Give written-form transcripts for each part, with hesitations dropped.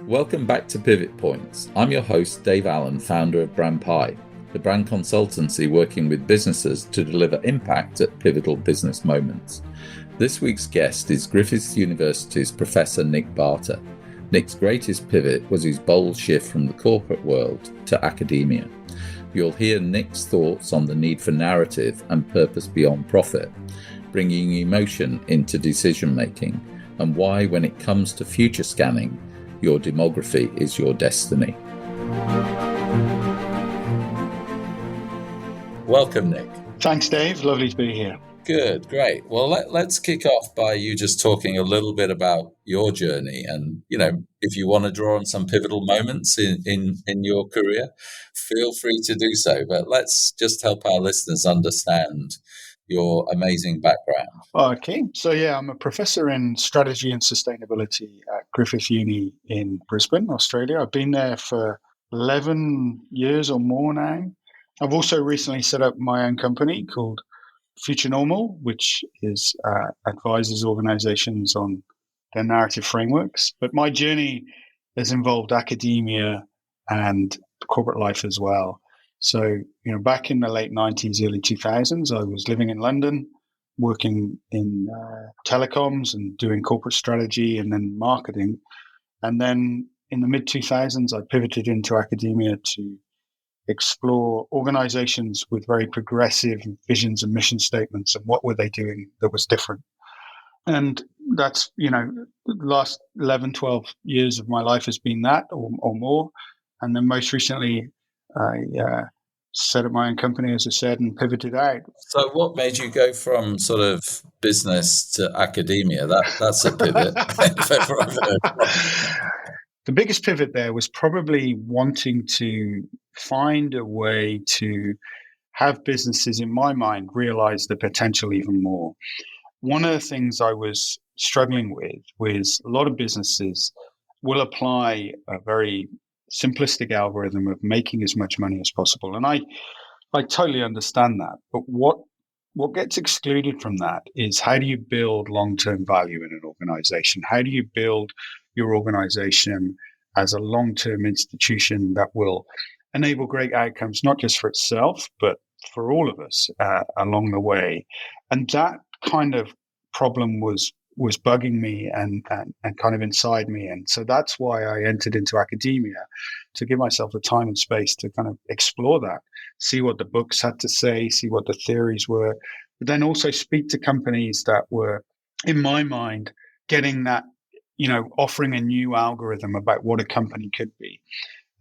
Welcome back to Pivot Points. I'm your host, Dave Allen, founder of Brand Pie, the brand consultancy working with businesses to deliver impact at pivotal business moments. This week's guest is Griffith University's Professor Nick Barter. Nick's greatest pivot was his bold shift from the corporate world to academia. You'll hear Nick's thoughts on the need for narrative and purpose beyond profit, bringing emotion into decision-making, and why, when it comes to future scanning, your demography is your destiny. Welcome, Nick. Thanks, Dave. Lovely to be here. Good, great. Well, let's kick off by you just talking a little bit about your journey, and if you want to draw on some pivotal moments in your career, feel free to do so. But let's just help our listeners understand your amazing background. Okay, so I'm a professor in strategy and sustainability at Griffith Uni in Brisbane, Australia. I've been there for 11 years or more now. I've also recently set up my own company called Future Normal, which is advises organizations on their narrative frameworks. But my journey has involved academia and corporate life as well. So, back in the late 90s, early 2000s, I was living in London, working in telecoms and doing corporate strategy and then marketing. And then in the mid-2000s, I pivoted into academia to explore organizations with very progressive visions and mission statements and what were they doing that was different. And that's, the last 11, 12 years of my life has been that or more. And then most recently, I set up my own company, as I said, and pivoted out. So what made you go from sort of business to academia? That's a pivot. The biggest pivot there was probably wanting to find a way to have businesses, in my mind, realize the potential even more. One of the things I was struggling with was a lot of businesses will apply a very simplistic algorithm of making as much money as possible. And I totally understand that. But what gets excluded from that is, how do you build long-term value in an organization? How do you build your organization as a long-term institution that will enable great outcomes, not just for itself, but for all of us along the way? And that kind of problem was bugging me and kind of inside me. And so that's why I entered into academia, to give myself the time and space to kind of explore that, see what the books had to say, see what the theories were, but then also speak to companies that were, in my mind, getting that, offering a new algorithm about what a company could be.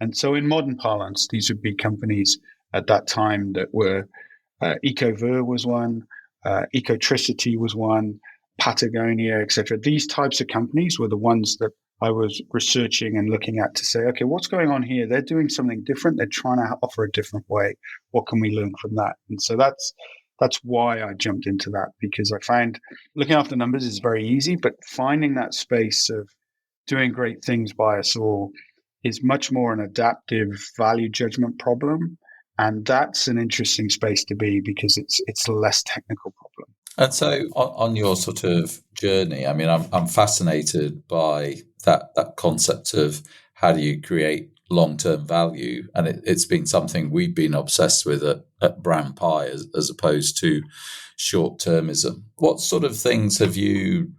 And so in modern parlance, these would be companies at that time that were, Ecover was one, Ecotricity was one, Patagonia, etc. These types of companies were the ones that I was researching and looking at to say, okay, what's going on here? They're doing something different. They're trying to offer a different way. What can we learn from that? And so that's why I jumped into that, because I find looking after numbers is very easy, but finding that space of doing great things by us all is much more an adaptive value judgment problem. And that's an interesting space to be, because it's a less technical problem. And so on your sort of journey, I mean, I'm fascinated by that concept of how do you create long-term value. And it's been something we've been obsessed with at Brand Pie as opposed to short-termism. What sort of things have you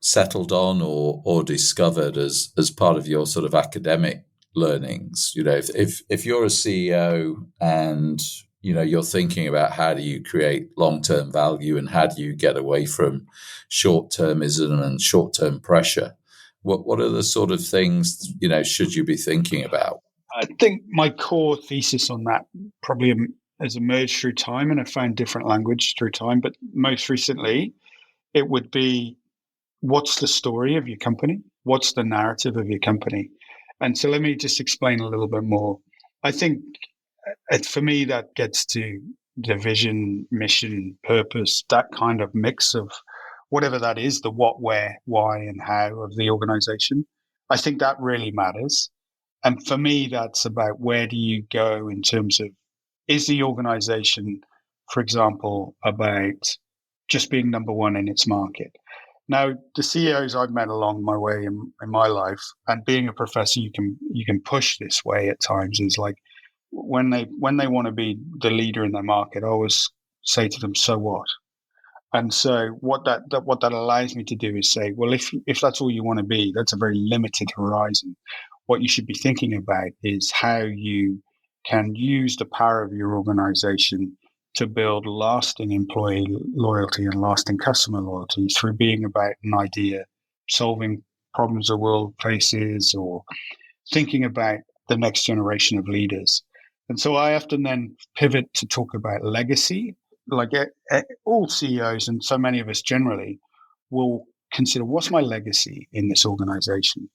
settled on or discovered as part of your sort of academic learnings? If you're a CEO and you're thinking about how do you create long-term value and how do you get away from short-termism and short-term pressure, what are the sort of things should you be thinking about? I think my core thesis on that probably has emerged through time, and I found different language through time. But most recently, it would be, what's the story of your company? What's the narrative of your company? And so let me just explain a little bit more. I think for me, that gets to the vision, mission, purpose, that kind of mix of whatever that is, the what, where, why, and how of the organization. I think that really matters. And for me, that's about, where do you go in terms of, is the organization, for example, about just being number one in its market? Now, the CEOs I've met along my way in my life, and being a professor, you can push this way at times, is like when they want to be the leader in their market, I always say to them, so what? And so what that allows me to do is say, well, if that's all you want to be, that's a very limited horizon. What you should be thinking about is how you can use the power of your organization to build lasting employee loyalty and lasting customer loyalty through being about an idea, solving problems the world faces, or thinking about the next generation of leaders. And so I often then pivot to talk about legacy. Like all CEOs and so many of us generally will consider, what's my legacy in this organization?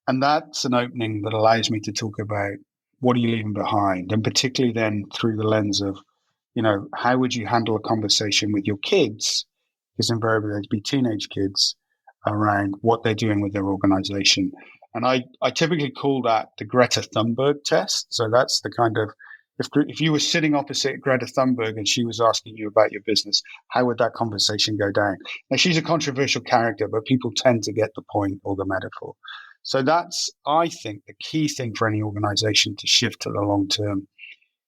And that's an opening that allows me to talk about what are you leaving behind? And particularly then through the lens of, how would you handle a conversation with your kids? Because invariably they'd be teenage kids around what they're doing with their organization. And I typically call that the Greta Thunberg test. So that's the kind of, if you were sitting opposite Greta Thunberg and she was asking you about your business, how would that conversation go down? Now, she's a controversial character, but people tend to get the point or the metaphor. So that's, I think, the key thing for any organization to shift to the long term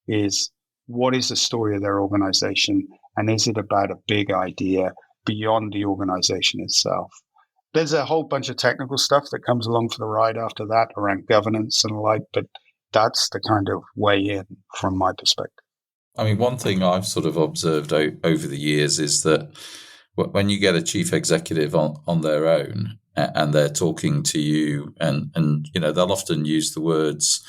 is, what is the story of their organization? And is it about a big idea beyond the organization itself? There's a whole bunch of technical stuff that comes along for the ride after that around governance and the like, but that's the kind of way in from my perspective. I mean, one thing I've sort of observed over the years is that when you get a chief executive on their own and they're talking to you and they'll often use the words,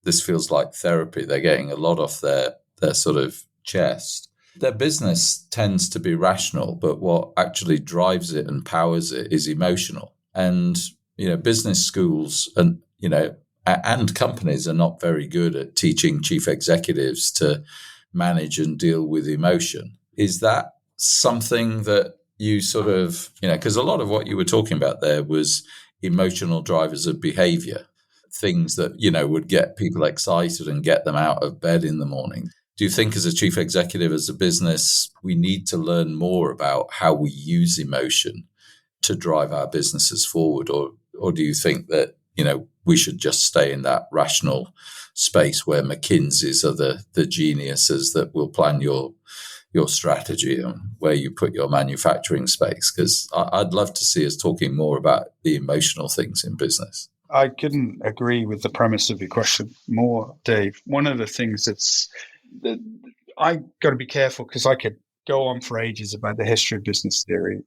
this feels like therapy. They're getting a lot off their sort of chest. Their business tends to be rational, but what actually drives it and powers it is emotional. And, business schools and companies are not very good at teaching chief executives to manage and deal with emotion. Is that something that you sort of, because a lot of what you were talking about there was emotional drivers of behavior, things that, would get people excited and get them out of bed in the morning. Do you think as a chief executive, as a business, we need to learn more about how we use emotion to drive our businesses forward? Or do you think that, we should just stay in that rational space where McKinsey's are the geniuses that will plan your strategy and where you put your manufacturing space? Because I'd love to see us talking more about the emotional things in business. I couldn't agree with the premise of your question more, Dave. One of the things that I got to be careful, because I could go on for ages about the history of business theory.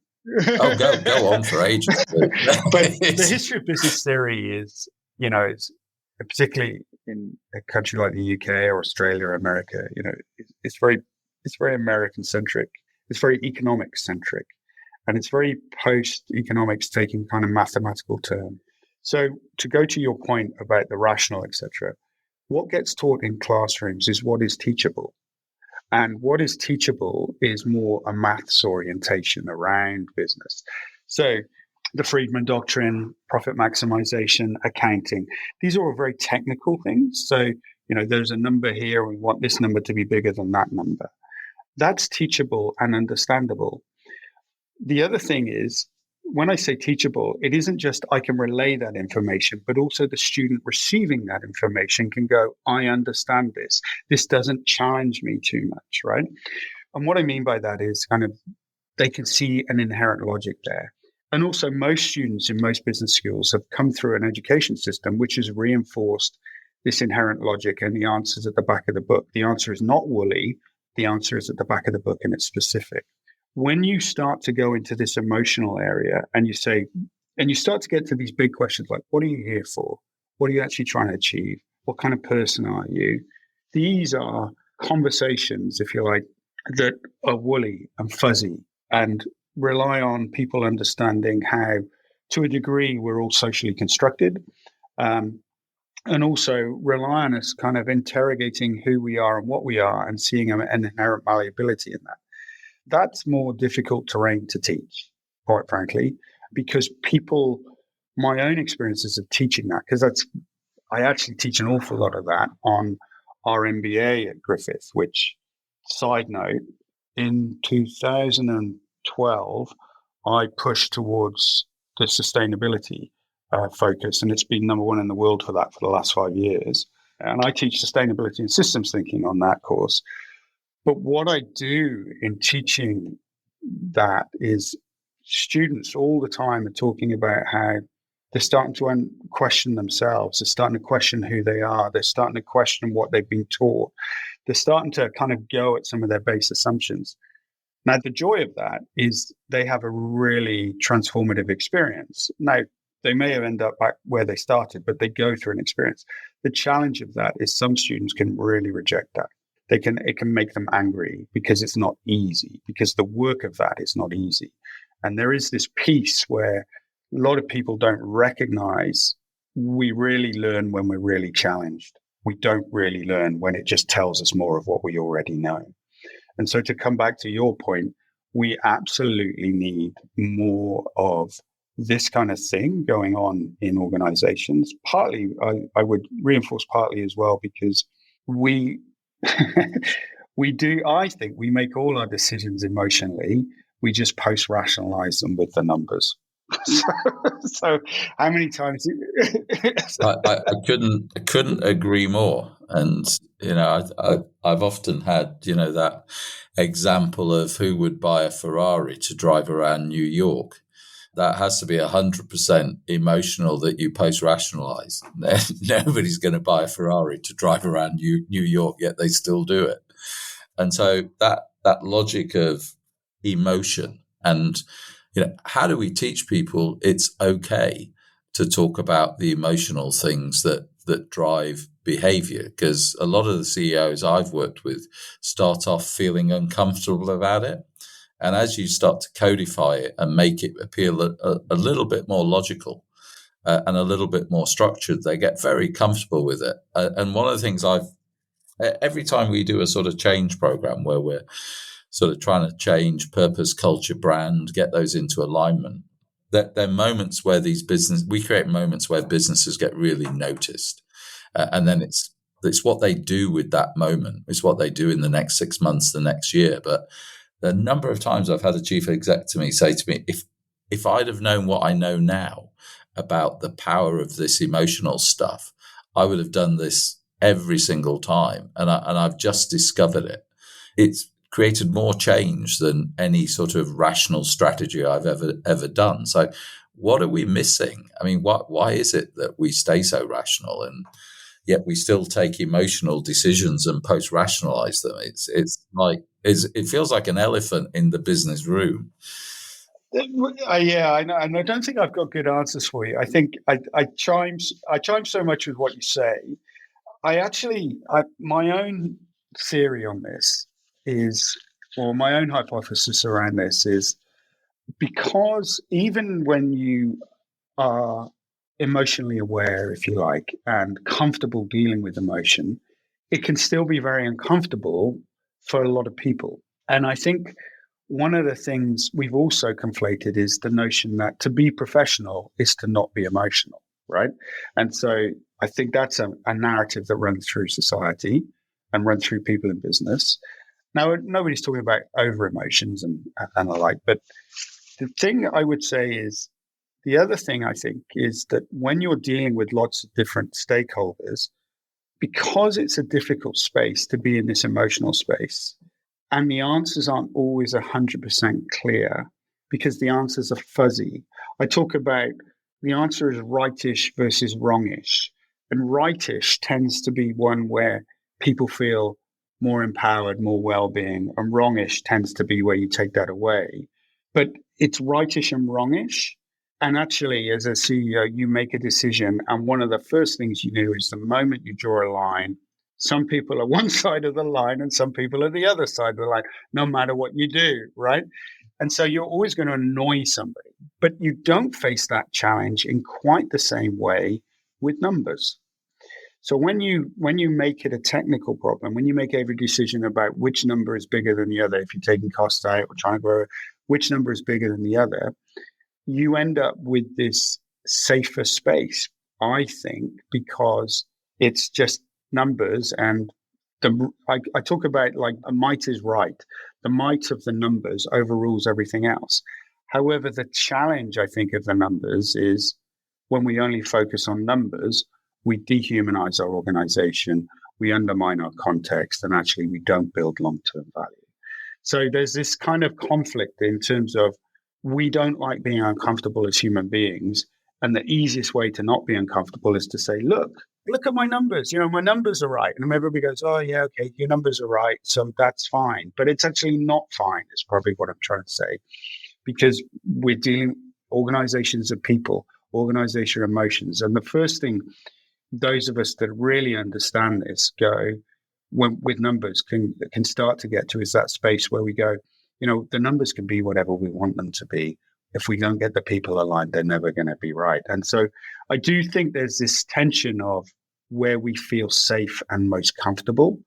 Oh, go on for ages. But the history of business theory is, it's particularly in a country like the UK or Australia or America, it's very American centric. It's very economic centric, and it's very post economics taking kind of mathematical turn. So to go to your point about the rational, etc., what gets taught in classrooms is what is teachable. And what is teachable is more a maths orientation around business. So the Friedman doctrine, profit maximization, accounting, these are all very technical things. So, there's a number here, we want this number to be bigger than that number. That's teachable and understandable. The other thing is, when I say teachable, it isn't just I can relay that information, but also the student receiving that information can go, I understand this. This doesn't challenge me too much, right? And what I mean by that is kind of they can see an inherent logic there. And also most students in most business schools have come through an education system which has reinforced this inherent logic and the answers at the back of the book. The answer is not woolly. The answer is at the back of the book and it's specific. When you start to go into this emotional area and you start to get to these big questions like, what are you here for? What are you actually trying to achieve? What kind of person are you? These are conversations, if you like, that are woolly and fuzzy and rely on people understanding how, to a degree, we're all socially constructed, and also rely on us kind of interrogating who we are and what we are and seeing an inherent malleability in that. That's more difficult terrain to teach, quite frankly, because my own experiences of teaching that, because I actually teach an awful lot of that on our MBA at Griffith, which, side note, in 2012, I push towards the sustainability focus, and it's been number one in the world for that for the last 5 years. And I teach sustainability and systems thinking on that course. But what I do in teaching that is students all the time are talking about how they're starting to question themselves. They're starting to question who they are. They're starting to question what they've been taught. They're starting to kind of go at some of their base assumptions. Now, the joy of that is they have a really transformative experience. Now, they may have ended up back where they started, but they go through an experience. The challenge of that is some students can really reject that. It can make them angry because it's not easy, because the work of that is not easy. And there is this piece where a lot of people don't recognize we really learn when we're really challenged. We don't really learn when it just tells us more of what we already know. And so to come back to your point, we absolutely need more of this kind of thing going on in organizations. Partly, I would reinforce partly as well, because we I think we make all our decisions emotionally. We just post-rationalize them with the numbers. So how many times? I couldn't agree more. And I've often had that example of who would buy a Ferrari to drive around New York. That has to be 100% emotional that you post-rationalize. Nobody's going to buy a Ferrari to drive around New York, yet they still do it. And so that logic of emotion, and how do we teach people it's okay to talk about the emotional things that drive behavior? Because a lot of the CEOs I've worked with start off feeling uncomfortable about it. And as you start to codify it and make it appear a little bit more logical and a little bit more structured, they get very comfortable with it. And one of the things every time we do a sort of change program where we're sort of trying to change purpose, culture, brand, get those into alignment, there are moments where we create moments where businesses get really noticed. And then it's what they do with that moment. It's what they do in the next 6 months, the next year. But the number of times I've had a chief exec say to me, if I'd have known what I know now about the power of this emotional stuff, I would have done this every single time. And I've just discovered it. It's created more change than any sort of rational strategy I've ever done. So what are we missing? I mean, why is it that we stay so rational and yet we still take emotional decisions and post-rationalize them? It feels like an elephant in the business room. Yeah, I know, and I don't think I've got good answers for you. I think I chime so much with what you say. My own theory on this is, or my own hypothesis around this is, because even when you are emotionally aware, if you like, and comfortable dealing with emotion, it can still be very uncomfortable for a lot of people. And I think one of the things we've also conflated is the notion that to be professional is to not be emotional, right? And so I think that's a narrative that runs through society and runs through people in business. Now, nobody's talking about over emotions and the like, but the thing I would say is, the other thing I think is that when you're dealing with lots of different stakeholders, because it's a difficult space to be in this emotional space, and the answers aren't always 100% clear because the answers are fuzzy. I talk about the answer is rightish versus wrongish. And rightish tends to be one where people feel more empowered, more well-being, and wrongish tends to be where you take that away. But it's rightish and wrongish. And actually, as a CEO, you make a decision. And one of the first things you do is the moment you draw a line, some people are one side of the line and some people are the other side of the line, no matter what you do, right? And so you're always going to annoy somebody. But you don't face that challenge in quite the same way with numbers. So when you make it a technical problem, when you make every decision about which number is bigger than the other, if you're taking costs out or trying to grow, which number is bigger than the other, you end up with this safer space, I think, because it's just numbers. And I talk about like a might is right. The might of the numbers overrules everything else. However, the challenge, I think, of the numbers is when we only focus on numbers, we dehumanize our organization, we undermine our context, and actually we don't build long-term value. So there's this kind of conflict in terms of we don't like being uncomfortable as human beings. And the easiest way to not be uncomfortable is to say, look at my numbers. My numbers are right. And everybody goes, oh, yeah, okay, your numbers are right. So that's fine. But it's actually not fine, is probably what I'm trying to say. Because we're dealing organizations of people, organization emotions. And the first thing those of us that really understand this with numbers can start to get to is that space where we go, the numbers can be whatever we want them to be. If we don't get the people aligned, they're never going to be right. And so I do think there's this tension of where we feel safe and most comfortable.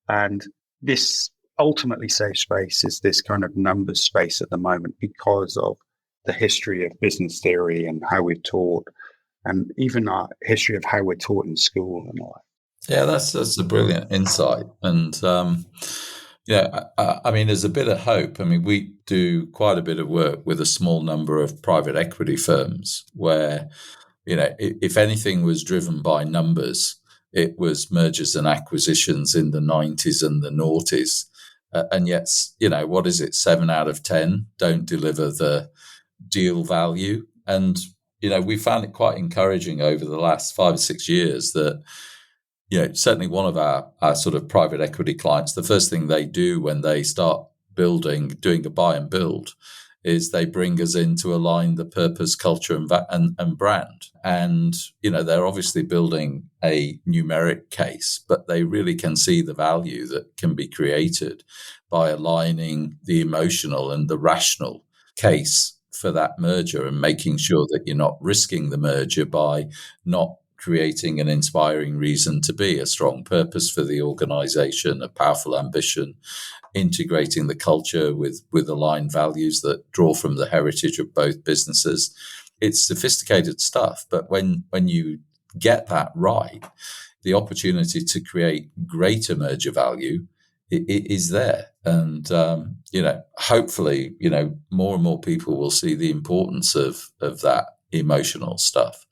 And this ultimately safe space is this kind of numbers space at the moment because of the history of business theory and how we're taught, and even our history of how we're taught in school and all that. Yeah, that's a brilliant insight. And, I mean, there's a bit of hope. I mean, we do quite a bit of work with a small number of private equity firms where, if anything was driven by numbers, it was mergers and acquisitions in the 90s and the noughties. And yet, what is it? 7 out of 10 don't deliver the deal value. And, we found it quite encouraging over the last 5 or 6 years that, certainly one of our sort of private equity clients, the first thing they do when they start doing a buy and build, is they bring us in to align the purpose, culture, and brand. And, they're obviously building a numeric case, but they really can see the value that can be created by aligning the emotional and the rational case for that merger and making sure that you're not risking the merger by not creating an inspiring reason to be, a strong purpose for the organization, a powerful ambition, integrating the culture with aligned values that draw from the heritage of both businesses. It's sophisticated stuff, but when you get that right, the opportunity to create greater merger value is there. And, hopefully, more and more people will see the importance of that emotional stuff.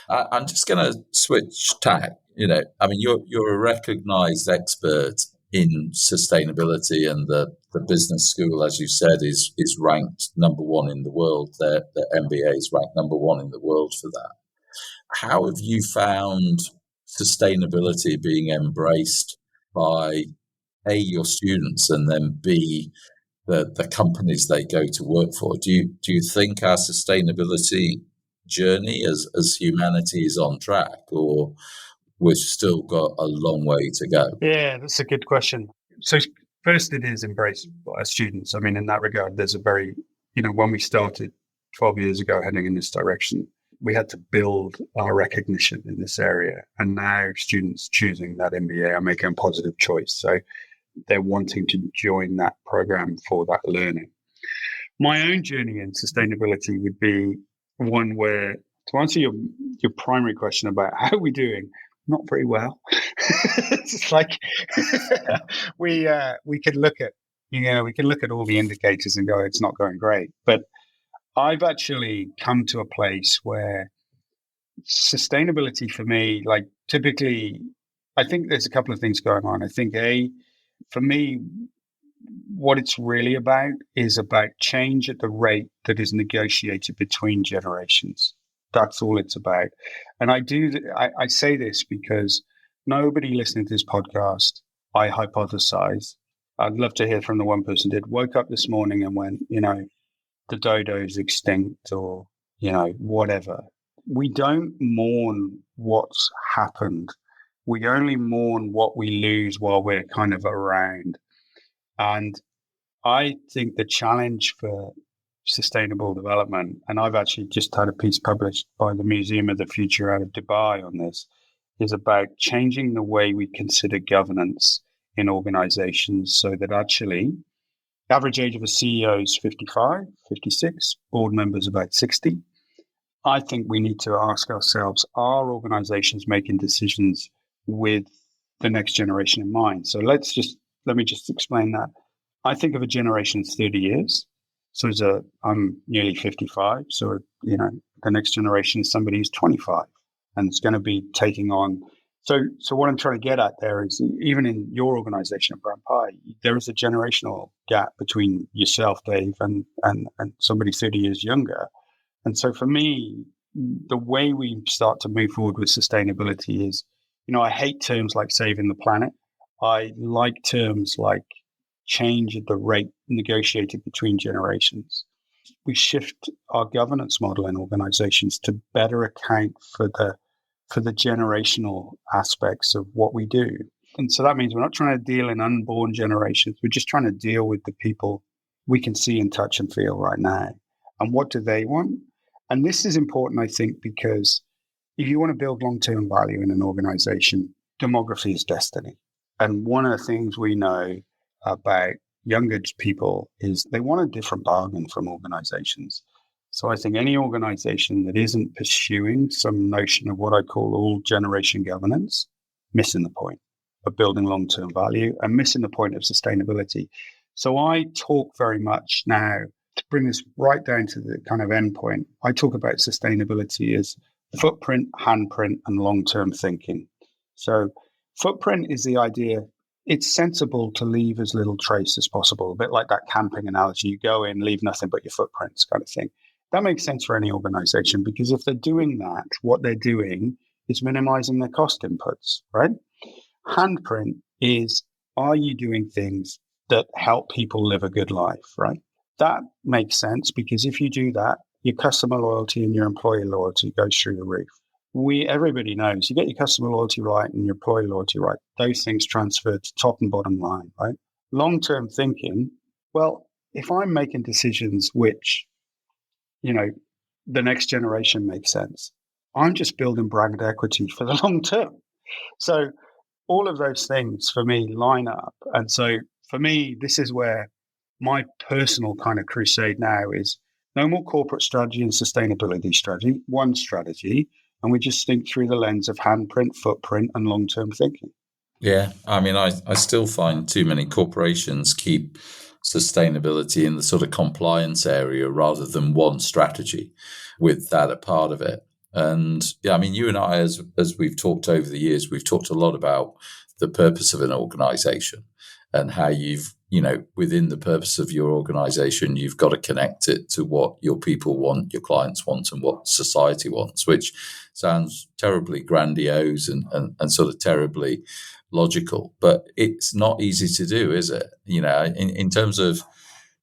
I'm just going to switch tack. I mean, you're a recognized expert in sustainability, and the business school, as you said, is ranked number one in the world. The MBA is ranked number one in the world for that. How have you found sustainability being embraced by A, your students, and then B, the companies they go to work for? Do you think our sustainability journey as humanity is on track, or we've still got a long way to go? Yeah, that's a good question. So first, it is embraced by students. I mean, in that regard, there's a very, when we started 12 years ago heading in this direction, we had to build our recognition in this area. And now students choosing that MBA are making a positive choice. So they're wanting to join that program for that learning. My own journey in sustainability would be one where, to answer your primary question about how are we doing, not very well. It's like we could look at all the indicators and go, it's not going great. But I've actually come to a place where sustainability for me, like typically, I think there's a couple of things going on. I think for me, what it's really about is about change at the rate that is negotiated between generations. That's all it's about. And I say this because nobody listening to this podcast, I hypothesize, I'd love to hear from the one person that woke up this morning and went, the dodo's extinct or, whatever. We don't mourn what's happened. We only mourn what we lose while we're kind of around. And I think the challenge for sustainable development, and I've actually just had a piece published by the Museum of the Future out of Dubai on this, is about changing the way we consider governance in organizations so that actually the average age of a CEO is 55, 56, board members about 60. I think we need to ask ourselves, are organizations making decisions with the next generation in mind? So let me just explain that. I think of a generation as 30 years. So I'm nearly 55. So, the next generation is somebody who's 25 and it's going to be taking on. So what I'm trying to get at there is, even in your organization at Brand Pie, there is a generational gap between yourself, Dave, and somebody 30 years younger. And so for me, the way we start to move forward with sustainability is, I hate terms like saving the planet. I like terms like change at the rate negotiated between generations. We shift our governance model in organizations to better account for the generational aspects of what we do. And so that means we're not trying to deal in unborn generations. We're just trying to deal with the people we can see and touch and feel right now. And what do they want? And this is important, I think, because if you want to build long-term value in an organization, demography is destiny. And one of the things we know about younger people is they want a different bargain from organizations. So I think any organization that isn't pursuing some notion of what I call all generation governance, missing the point of building long-term value and missing the point of sustainability. So I talk very much now, to bring this right down to the kind of end point, I talk about sustainability as footprint, handprint, and long-term thinking. So footprint is the idea. It's sensible to leave as little trace as possible, a bit like that camping analogy. You go in, leave nothing but your footprints kind of thing. That makes sense for any organization, because if they're doing that, what they're doing is minimizing their cost inputs, right? Handprint is, are you doing things that help people live a good life, right? That makes sense, because if you do that, your customer loyalty and your employee loyalty goes through the roof. Everybody knows, you get your customer loyalty right and your employee loyalty right, those things transfer to top and bottom line, right? Long-term thinking, well, if I'm making decisions which, the next generation makes sense, I'm just building brand equity for the long term. So all of those things for me line up. And so for me, this is where my personal kind of crusade now is no more corporate strategy and sustainability strategy, one strategy. And we just think through the lens of handprint, footprint, and long-term thinking. Yeah, I mean, I still find too many corporations keep sustainability in the sort of compliance area rather than one strategy with that a part of it. And yeah, I mean, you and I, as we've talked over the years, we've talked a lot about the purpose of an organization and how within the purpose of your organization, you've got to connect it to what your people want, your clients want, and what society wants, which sounds terribly grandiose and sort of terribly logical, but it's not easy to do, is it? In terms of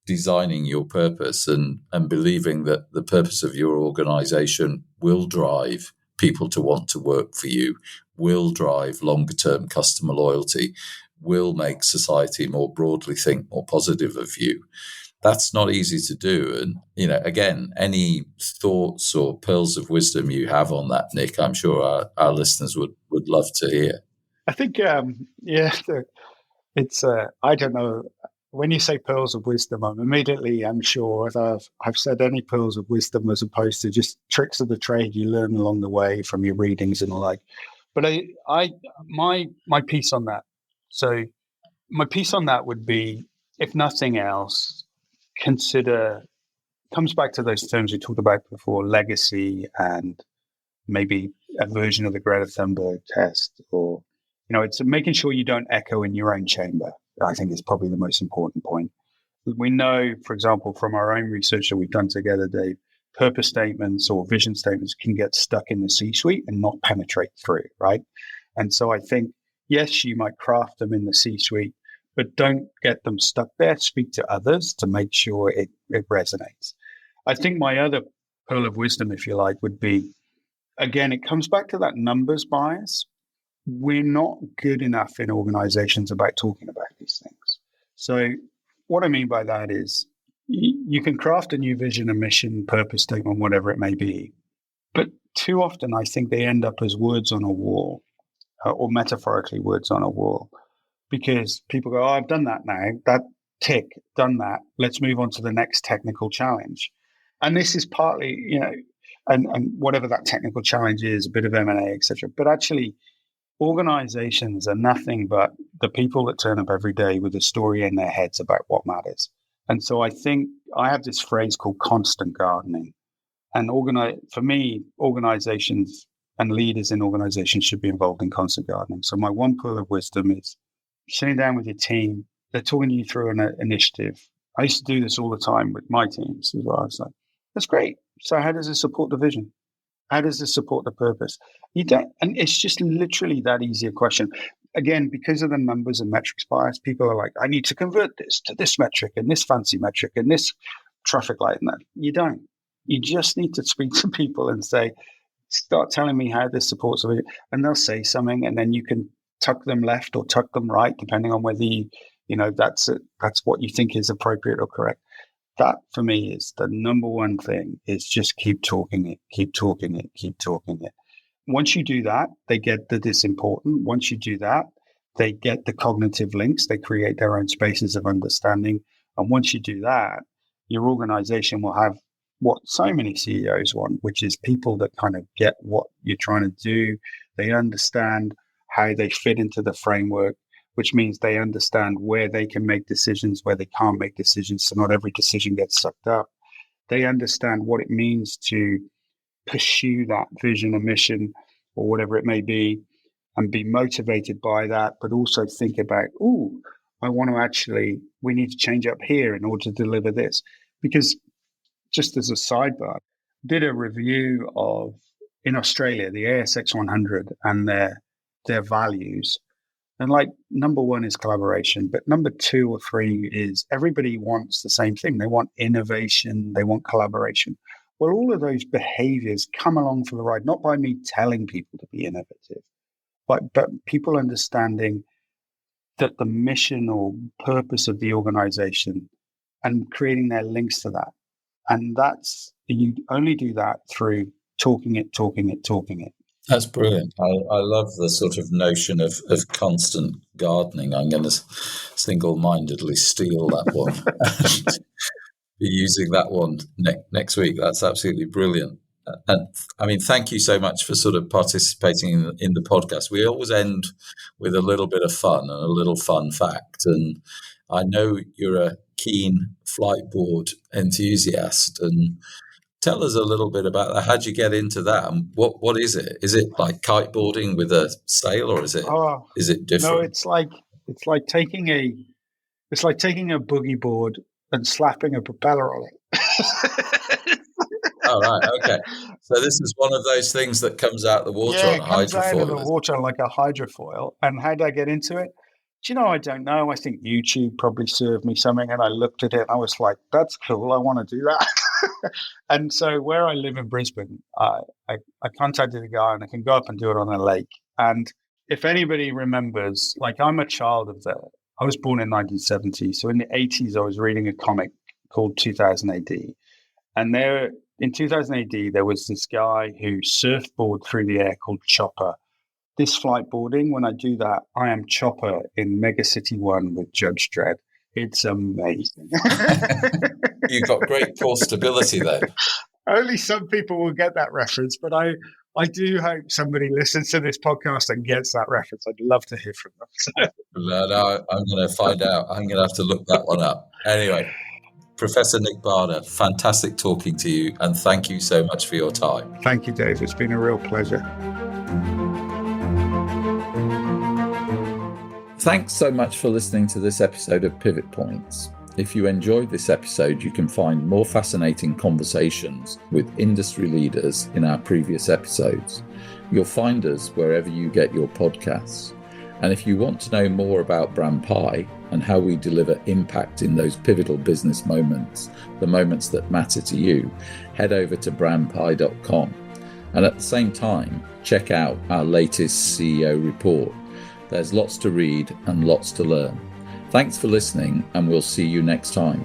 designing your purpose and believing that the purpose of your organization will drive people to want to work for you, will drive longer term customer loyalty, will make society more broadly think more positive of you. That's not easy to do. And, again, any thoughts or pearls of wisdom you have on that, Nick, I'm sure our listeners would love to hear. I think, it's, I don't know, when you say pearls of wisdom, I'm sure I've said any pearls of wisdom as opposed to just tricks of the trade you learn along the way from your readings and the like. But my piece on that. So my piece on that would be, if nothing else, comes back to those terms we talked about before, legacy and maybe a version of the Greta Thunberg test, or, it's making sure you don't echo in your own chamber. I think is probably the most important point. We know, for example, from our own research that we've done together, Dave, purpose statements or vision statements can get stuck in the C-suite and not penetrate through, right? And so I think, yes, you might craft them in the C-suite, but don't get them stuck there. Speak to others to make sure it resonates. I think my other pearl of wisdom, if you like, would be, again, it comes back to that numbers bias. We're not good enough in organizations about talking about these things. So what I mean by that is you can craft a new vision, a mission, purpose statement, whatever it may be. But too often, I think they end up as words on a wall, or metaphorically words on a wall, because people go, oh, I've done that now, that tick, done that. Let's move on to the next technical challenge. And this is partly, and whatever that technical challenge is, a bit of M&A, et cetera. But actually, organizations are nothing but the people that turn up every day with a story in their heads about what matters. And so I think I have this phrase called constant gardening. And for me, organizations and leaders in organizations should be involved in constant gardening. So my one pearl of wisdom is sitting down with your team. They're talking you through an initiative. I used to do this all the time with my teams as well. I was like, that's great. So how does it support the vision? How does this support the purpose? You don't, and it's just literally that easy a question. Again, because of the numbers and metrics bias, people are like, I need to convert this to this metric and this fancy metric and this traffic light and that. You don't. You just need to speak to people and say, start telling me how this supports it, and they'll say something, and then you can tuck them left or tuck them right, depending on whether that's what you think is appropriate or correct. That for me is the number one thing, is just keep talking it. Once you do that, they get that it's important. Once you do that, they get the cognitive links. They create their own spaces of understanding. And once you do that, your organization will have what so many CEOs want, which is people that kind of get what you're trying to do. They understand how they fit into the framework, which means they understand where they can make decisions, where they can't make decisions, so not every decision gets sucked up. They understand what it means to pursue that vision or mission or whatever it may be, and be motivated by that, but also think about, we need to change up here in order to deliver this. Because just as a sidebar, did a review of, in Australia, the ASX 100 and their values. And like number one is collaboration, but number 2 or 3 is everybody wants the same thing. They want innovation, they want collaboration. Well, all of those behaviors come along for the ride, not by me telling people to be innovative, but people understanding that the mission or purpose of the organization and creating their links to that. And you only do that through talking it. That's brilliant. I love the sort of notion of constant gardening. I'm going to single-mindedly steal that one and be using that one next week. That's absolutely brilliant. And I mean, thank you so much for sort of participating in the podcast. We always end with a little bit of fun and a little fun fact. And I know you're a keen flight board enthusiast, and tell us a little bit about that. How'd you get into that, and what is it? Is it like kiteboarding with a sail, or is it different? No, it's like taking a boogie board and slapping a propeller on it. Oh, right, okay. So this is one of those things that comes out the water on a hydrofoil. Yeah, it comes out of the water like a hydrofoil. And how did I get into it? Do you know, I don't know. I think YouTube probably served me something, and I looked at it and I was like, that's cool. I want to do that. And so where I live in Brisbane, I contacted a guy, and I can go up and do it on a lake. And if anybody remembers, like, I'm a child of I was born in 1970. So in the 80s, I was reading a comic called 2000 AD. And in 2000 AD, there was this guy who surfboarded through the air called Chopper. This flight boarding, when I do that, I am Chopper in Mega City 1 with Judge Dredd. It's amazing. You've got great core stability there. Only some people will get that reference, but I do hope somebody listens to this podcast and gets that reference. I'd love to hear from them. No, I'm going to find out. I'm going to have to look that one up. Anyway, Professor Nick Barter, fantastic talking to you, and thank you so much for your time. Thank you, Dave. It's been a real pleasure. Thanks so much for listening to this episode of Pivot Points. If you enjoyed this episode, you can find more fascinating conversations with industry leaders in our previous episodes. You'll find us wherever you get your podcasts. And if you want to know more about Brand Pi and how we deliver impact in those pivotal business moments, the moments that matter to you, head over to brandpi.com. And at the same time, check out our latest CEO report. There's lots to read and lots to learn. Thanks for listening, and we'll see you next time.